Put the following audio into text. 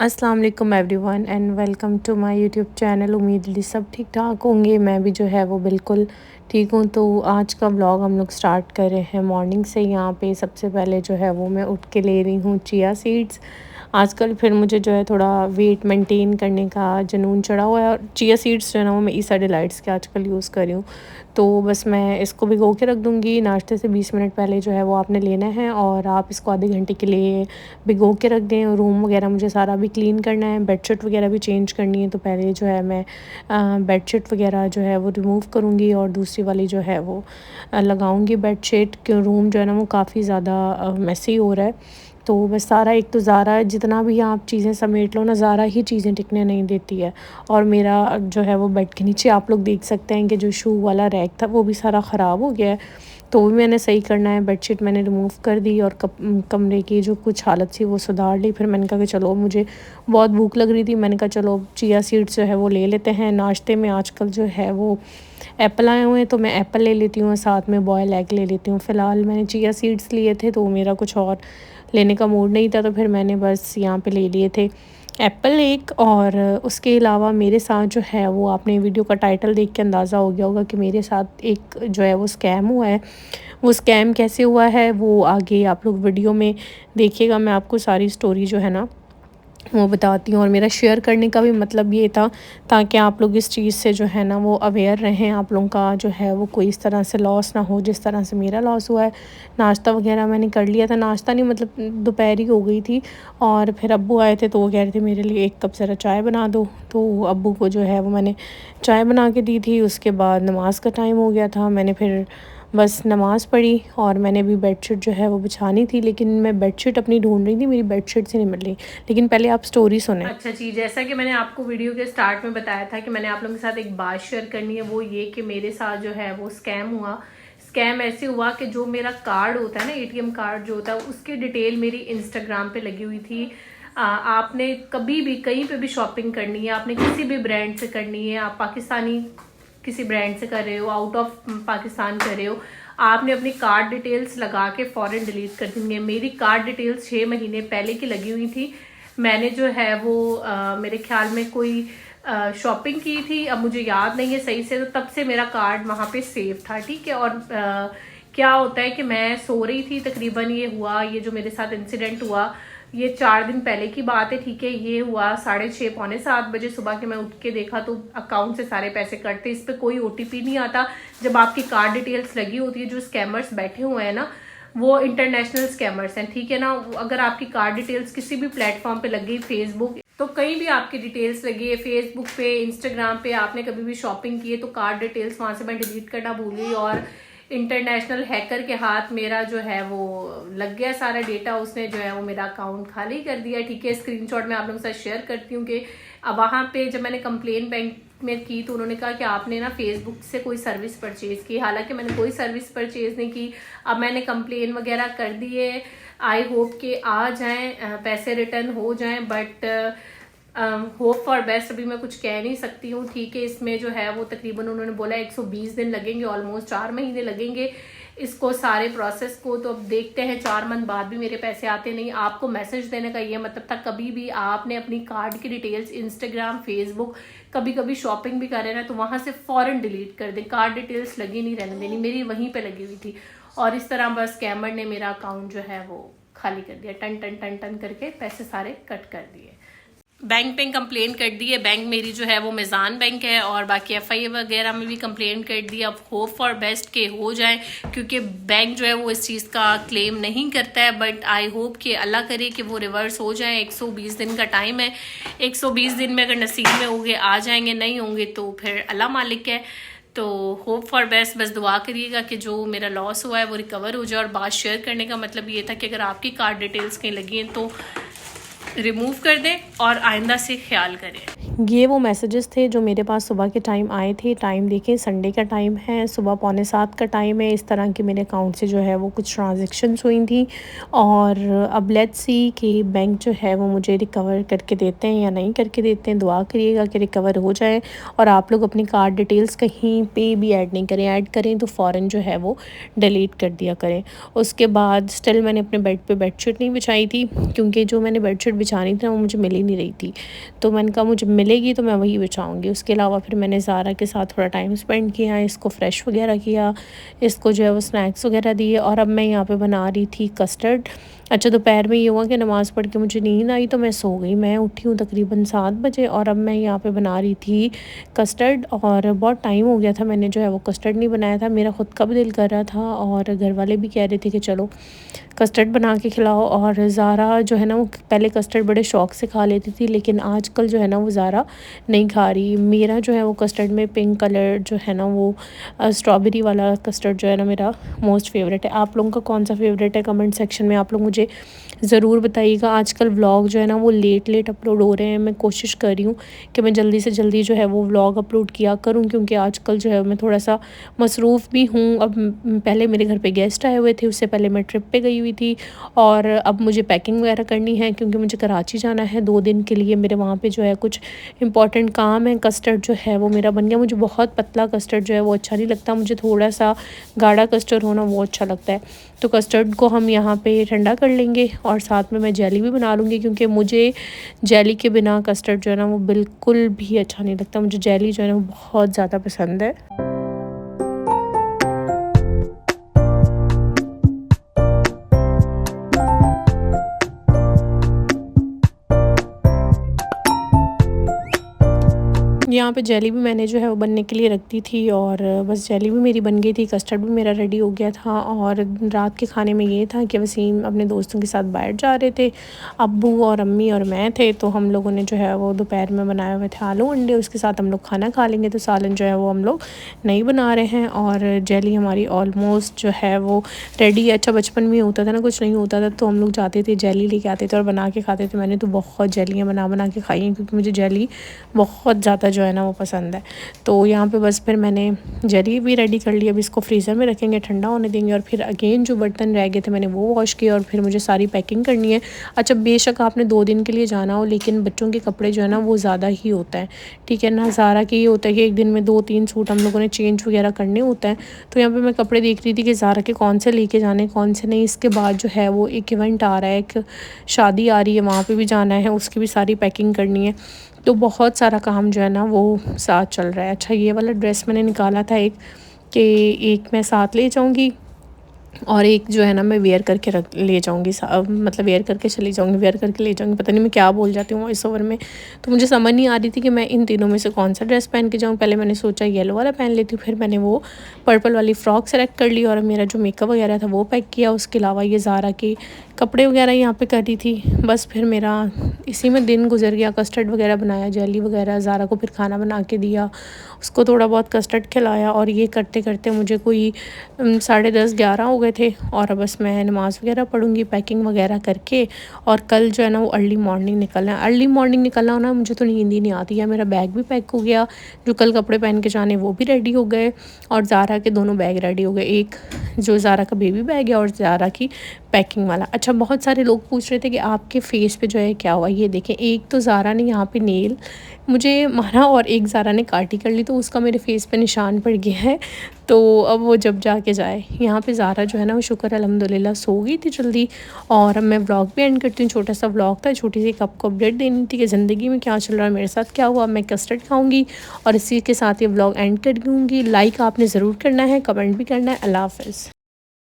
अस्सलाम वालेकुम everyone and welcome to my YouTube channel. उम्मीद है सब ठीक ठाक होंगे। मैं भी जो है वो बिल्कुल ठीक हूँ। तो आज का व्लॉग हम लोग स्टार्ट कर रहे हैं मॉर्निंग से। यहाँ पे सबसे पहले जो है वो मैं उठ के ले रही हूँ चिया सीड्स। आजकल फिर मुझे जो है थोड़ा वेट मेंटेन करने का जुनून चढ़ा हुआ है और चिया सीड्स जो है ना वो मैं ईसा डिलाइट्स के आजकल यूज़ कर रही हूँ। तो बस मैं इसको भिगो के रख दूँगी। नाश्ते से 20 मिनट पहले जो है वो आपने लेना है और आप इसको आधे घंटे के लिए भिगो के रख दें। रूम वगैरह मुझे सारा भी क्लीन करना है, बेडशीट वगैरह भी चेंज करनी है। तो पहले जो है मैं बेडशीट वगैरह जो है वो रिमूव करूँगी और दूसरी वाली जो है वो लगाऊँगी बेडशीट। क्यों रूम जो है ना वो काफ़ी ज़्यादा मेसी हो रहा है। तो बस सारा एक तो ज़ारा जितना भी आप चीज़ें समेट लो ना, ज़ारा ही चीज़ें टिकने नहीं देती है। और मेरा जो है वो बेड के नीचे आप लोग देख सकते हैं कि जो शू वाला रैक था वो भी सारा ख़राब हो गया है। तो वो मैंने सही करना है। बेडशीट मैंने रिमूव कर दी और कमरे की जो कुछ हालत थी वो सुधार ली। फिर मैंने कहा कि चलो, मुझे बहुत भूख लग रही थी, मैंने कहा चलो चिया सीड्स जो है वो ले लेते हैं। नाश्ते में आजकल जो है वो एप्पल आए हुए हैं तो मैं एप्पल ले लेती हूँ, साथ में बॉयल एग ले लेती हूँ। फ़िलहाल मैंने चिया सीड्स लिए थे तो मेरा कुछ और लेने का मूड नहीं था, तो फिर मैंने बस यहाँ पे ले लिए थे एप्पल एक। और उसके अलावा मेरे साथ जो है वो, आपने वीडियो का टाइटल देख के अंदाज़ा हो गया होगा कि मेरे साथ एक जो है वो स्कैम हुआ है। वो स्कैम कैसे हुआ है वो आगे आप लोग वीडियो में देखिएगा। मैं आपको सारी स्टोरी जो है ना वो बताती हूँ। और मेरा शेयर करने का भी मतलब ये था ताकि आप लोग इस चीज़ से जो है ना वो अवेयर रहें, आप लोगों का जो है वो कोई इस तरह से लॉस ना हो जिस तरह से मेरा लॉस हुआ है। नाश्ता वगैरह मैंने कर लिया था, नाश्ता नहीं मतलब दोपहर ही हो गई थी। और फिर अब्बू आए थे तो वो कह रहे थे मेरे लिए 1 कप ज़रा चाय बना दो। तो अब्बू को जो है वो मैंने चाय बना के दी थी। उसके बाद नमाज़ का टाइम हो गया था, मैंने फिर बस नमाज़ पढ़ी और मैंने भी बेडशीट जो है वो बिछानी थी। लेकिन मैं बेडशीट अपनी ढूंढ रही थी, मेरी बेडशीट से नहीं मिल रही। लेकिन पहले आप स्टोरी सुने। अच्छा जी, जैसा कि मैंने आपको वीडियो के स्टार्ट में बताया था कि मैंने आप लोगों के साथ एक बात शेयर करनी है, वो ये कि मेरे साथ जो है वो स्कैम हुआ। स्कैम ऐसे हुआ कि जो मेरा कार्ड होता है ना, एटीएम कार्ड जो होता है, उसकी डिटेल मेरी इंस्टाग्राम पे लगी हुई थी। आपने कभी भी कहीं पे भी शॉपिंग करनी है, आपने किसी भी ब्रांड से करनी है, आप पाकिस्तानी किसी ब्रांड से कर रहे हो, आउट ऑफ पाकिस्तान कर रहे हो, आपने अपनी कार्ड डिटेल्स लगा के फ़ौरन डिलीट कर देंगे। मेरी कार्ड डिटेल्स 6 महीने पहले की लगी हुई थी। मैंने जो है वो मेरे ख्याल में कोई शॉपिंग की थी, अब मुझे याद नहीं है सही से, तो तब से मेरा कार्ड वहाँ पे सेव था, ठीक है। और क्या होता है कि मैं सो रही थी, तकरीबन ये हुआ, ये जो मेरे साथ इंसिडेंट हुआ ये 4 दिन पहले की बात है, ठीक है। ये हुआ 6:30 पौने 7 बजे सुबह के। मैं उठ के देखा तो अकाउंट से सारे पैसे कटते, इस पे कोई ओटीपी नहीं आता। जब आपकी कार्ड डिटेल्स लगी होती है, जो स्कैमर्स बैठे हुए हैं ना वो इंटरनेशनल स्कैमर्स हैं, ठीक है ना। अगर आपकी कार्ड डिटेल्स किसी भी प्लेटफॉर्म पे लग गई, फेसबुक तो कहीं भी आपकी डिटेल्स लगी है, फेसबुक पे, इंस्टाग्राम पे, आपने कभी भी शॉपिंग की है तो कार्ड डिटेल्स वहां से मैं डिलीट करना भूल गई और इंटरनेशनल हैकर के हाथ मेरा जो है वो लग गया सारा डेटा। उसने जो है वो मेरा अकाउंट खाली कर दिया, ठीक है। स्क्रीनशॉट मैं आप लोगों के साथ शेयर करती हूँ कि अब वहाँ पे जब मैंने कंप्लेन बैंक में की तो उन्होंने कहा कि आपने ना फेसबुक से कोई सर्विस परचेज की। हालांकि मैंने कोई सर्विस परचेज नहीं की। अब मैंने कंप्लेन वगैरह कर दी है, आई होप कि आ जाएं, पैसे रिटर्न हो जाएं, बट होप फॉर बेस्ट अभी मैं कुछ कह नहीं सकती हूँ, ठीक है। इसमें जो है वो तकरीबन उन्होंने बोला 120 दिन लगेंगे, ऑलमोस्ट 4 महीने लगेंगे इसको सारे प्रोसेस को। तो अब देखते हैं, 4 मंथ बाद भी मेरे पैसे आते नहीं। आपको मैसेज देने का ये मतलब था, कभी भी आपने अपनी कार्ड की डिटेल्स इंस्टाग्राम, फेसबुक, कभी कभी शॉपिंग भी कर रहे ना तो वहां से फॉरन डिलीट कर दें, कार्ड डिटेल्स लगी नहीं रहने देनी। मेरी वहीं पे लगी हुई थी और इस तरह बस स्कैमर ने मेरा अकाउंट जो है वो खाली कर दिया, टन टन टन टन करके पैसे सारे कट कर दिए। बैंक पे कंप्लेन कर दी है, बैंक मेरी जो है वो मिज़ान बैंक है, और बाकी एफआईए वगैरह में भी कंप्लेन कर दी। अब होप फॉर बेस्ट के हो जाए, क्योंकि बैंक जो है वो इस चीज़ का क्लेम नहीं करता है, बट आई होप कि अल्लाह करे कि वो रिवर्स हो जाए। 120 दिन का टाइम है, 120 दिन में अगर नसीब में होंगे आ जाएंगे, नहीं होंगे तो फिर अल्लाह मालिक है। तो होप फॉर बेस्ट, बस दुआ करिएगा कि जो मेरा लॉस हुआ है वो रिकवर हो जाए। और बात शेयर करने का मतलब ये था कि अगर आपकी कार्ड डिटेल्स कहीं लगी हैं तो रिमूव कर दें और आइंदा से ख्याल करें। ये वो मैसेजेस थे जो मेरे पास सुबह के टाइम आए थे। टाइम देखें, संडे का टाइम है, सुबह 6:45 का टाइम है। इस तरह के मेरे अकाउंट से जो है वो कुछ ट्रांजैक्शंस हुई थी और अब लेट्स सी कि बैंक जो है वो मुझे रिकवर करके देते हैं या नहीं करके देते हैं। दुआ करिएगा कि रिकवर हो जाए और आप लोग अपनी कार्ड डिटेल्स कहीं पे भी ऐड नहीं करें। ऐड करें तो फ़ौरन जो है वो डिलीट कर दिया करें। उसके बाद स्टिल मैंने अपने बेड पे बेडशीट नहीं बिछाई थी, क्योंकि जो मैंने बेडशीट बिछानी थी ना वो मुझे मिल ही नहीं रही थी। तो मैंने कहा मुझे मिलेगी तो मैं वही बिछाऊँगी। उसके अलावा फिर मैंने ज़ारा के साथ थोड़ा टाइम स्पेंड किया, इसको फ्रेश वगैरह किया, इसको जो है वो स्नैक्स वगैरह दिए और अब मैं यहाँ पे बना रही थी कस्टर्ड। अच्छा, दोपहर में ये हुआ कि नमाज़ पढ़ के मुझे नींद आई तो मैं सो गई। मैं उठी हूँ तकरीबन 7 बजे और अब मैं यहाँ पे बना रही थी कस्टर्ड और बहुत टाइम हो गया था मैंने जो है वो कस्टर्ड नहीं बनाया था। मेरा ख़ुद का भी दिल कर रहा था और घर वाले भी कह रहे थे कि चलो कस्टर्ड बना के खिलाओ। और ज़ारा जो है ना वो पहले कस्टर्ड बड़े शौक़ से खा लेती थी, लेकिन आजकल जो है ना वो ज़ारा नहीं खा रही। मेरा जो है वो कस्टर्ड में पिंक कलर जो है ना वो स्ट्रॉबेरी वाला कस्टर्ड जो है ना मेरा मोस्ट फेवरेट है। आप लोगों का कौन सा फेवरेट है कमेंट सेक्शन में आप लोग मुझे ज़रूर बताइएगा। आजकल व्लॉग जो है ना वो लेट अपलोड हो रहे हैं। मैं कोशिश कर रही हूँ कि मैं जल्दी से जल्दी जो है वो व्लॉग अपलोड किया करूँ, क्योंकि आजकल जो है मैं थोड़ा सा मसरूफ़ भी हूँ। अब पहले मेरे घर पे गेस्ट आए हुए थे, उससे पहले मैं ट्रिप पे गई हुई थी और अब मुझे पैकिंग वगैरह करनी है क्योंकि मुझे कराची जाना है 2 दिन के लिए। मेरे वहाँ पे जो है कुछ इंपॉर्टेंट काम है। कस्टर्ड जो है वो मेरा बन गया। मुझे बहुत पतला कस्टर्ड जो है वो अच्छा नहीं लगता, मुझे थोड़ा सा गाढ़ा कस्टर्ड होना वो अच्छा लगता है। तो कस्टर्ड को हम यहाँ पे ठंडा कर लेंगे और साथ में मैं जेली भी बना लूँगी, क्योंकि मुझे जेली के बिना कस्टर्ड जो है ना वो बिल्कुल भी अच्छा नहीं लगता। मुझे जेली जो है ना वो बहुत ज़्यादा पसंद है। यहाँ पे जेली भी मैंने जो है वो बनने के लिए रख दी थी और बस जेली भी मेरी बन गई थी, कस्टर्ड भी मेरा रेडी हो गया था। और रात के खाने में ये था कि वसीम अपने दोस्तों के साथ बाहर जा रहे थे, अब्बू और अम्मी और मैं थे। तो हम लोगों ने जो है वो दोपहर में बनाए हुए थे आलू अंडे, उसके साथ हम लोग खाना खा लेंगे। तो सालन जो है वो हम लोग नहीं बना रहे हैं और जेली हमारी ऑलमोस्ट जो है वो रेडी है। अच्छा, बचपन में होता था ना कुछ नहीं होता था तो हम लोग जाते थे जेली लेके आते थे और बना के खाते थे। मैंने तो बहुत जेलियाँ बना के खाई हैं, क्योंकि मुझे जेली बहुत ज़्यादा जो है ना वो पसंद है। तो यहाँ पे बस फिर मैंने जेली भी रेडी कर ली। अब इसको फ्रीज़र में रखेंगे, ठंडा होने देंगे और फिर अगेन जो बर्तन रह गए थे मैंने वो वॉश किए और फिर मुझे सारी पैकिंग करनी है। अच्छा, बेशक आपने 2 दिन के लिए जाना हो, लेकिन बच्चों के कपड़े जो है ना वो ज़्यादा ही होता है, ठीक है ना। ज़ारा की ये होता है कि एक दिन में 2-3 सूट हम लोगों ने चेंज वगैरह करने होता है। तो यहाँ पर मैं कपड़े देख रही थी कि ज़ारा के कौन से लेके जाने कौन से नहीं। इसके बाद जो है वो एक इवेंट आ रहा है, एक शादी आ रही है, वहाँ पर भी जाना है, उसकी भी सारी पैकिंग करनी है। तो बहुत सारा काम जो है ना वो साथ चल रहा है। अच्छा, ये वाला ड्रेस मैंने निकाला था एक, कि एक मैं साथ ले जाऊंगी और एक जो है ना मैं वेयर करके रख ले जाऊंगी, मतलब वेयर करके चली जाऊंगी, वेयर करके ले जाऊंगी। पता नहीं मैं क्या बोल जाती हूँ वॉइस ओवर में। तो मुझे समझ नहीं आ रही थी कि मैं इन तीनों में से कौन सा ड्रेस पहन के जाऊँ। पहले मैंने सोचा येलो वाला पहन लेती हूँ, फिर मैंने वो पर्पल वाली फ़्रॉक सेलेक्ट कर ली और मेरा जो मेकअप वगैरह था वो पैक किया। उसके अलावा ये ज़ारा के कपड़े वगैरह यहाँ पे कर रही थी। बस फिर मेरा इसी में दिन गुजर गया। कस्टर्ड वगैरह बनाया, जेली वगैरह, ज़ारा को फिर खाना बना के दिया, उसको थोड़ा बहुत कस्टर्ड खिलाया और ये करते करते मुझे कोई 10:30-11 हो गए थे। और बस मैं नमाज़ वगैरह पढ़ूँगी पैकिंग वगैरह करके, और कल जो है ना वो अर्ली मॉर्निंग निकलना है। अर्ली मॉर्निंग निकलना होना मुझे तो नींद ही नहीं आती है। मेरा बैग भी पैक हो गया, जो कल कपड़े पहन के जाने वो भी रेडी हो गए और ज़ारा के दोनों बैग रेडी हो गए, एक जो ज़ारा का बेबी बैग है और ज़ारा की पैकिंग वाला। अच्छा, बहुत सारे लोग पूछ रहे थे कि आपके फेस पे जो है क्या हुआ। ये देखें, एक तो ज़ारा ने यहाँ पे नेल मुझे मारा और एक ज़ारा ने काटी कर ली, तो उसका मेरे फेस पे निशान पड़ गया है। तो अब वो जब जाके जाए। यहाँ पे ज़ारा जो है ना वो शुक्र अल्हम्दुलिल्लाह सो गई थी जल्दी। और अब मैं व्लॉग भी एंड करती हूँ। छोटा सा व्लॉग था, छोटी सी आपको अपडेट देनी थी कि ज़िंदगी में क्या चल रहा है, मेरे साथ क्या हुआ। मैं कस्टर्ड खाऊँगी और इसी के साथ ये व्लॉग एंड कर दूँगी। लाइक आपने ज़रूर करना है, कमेंट भी करना है। अल्लाह हाफ़िज़।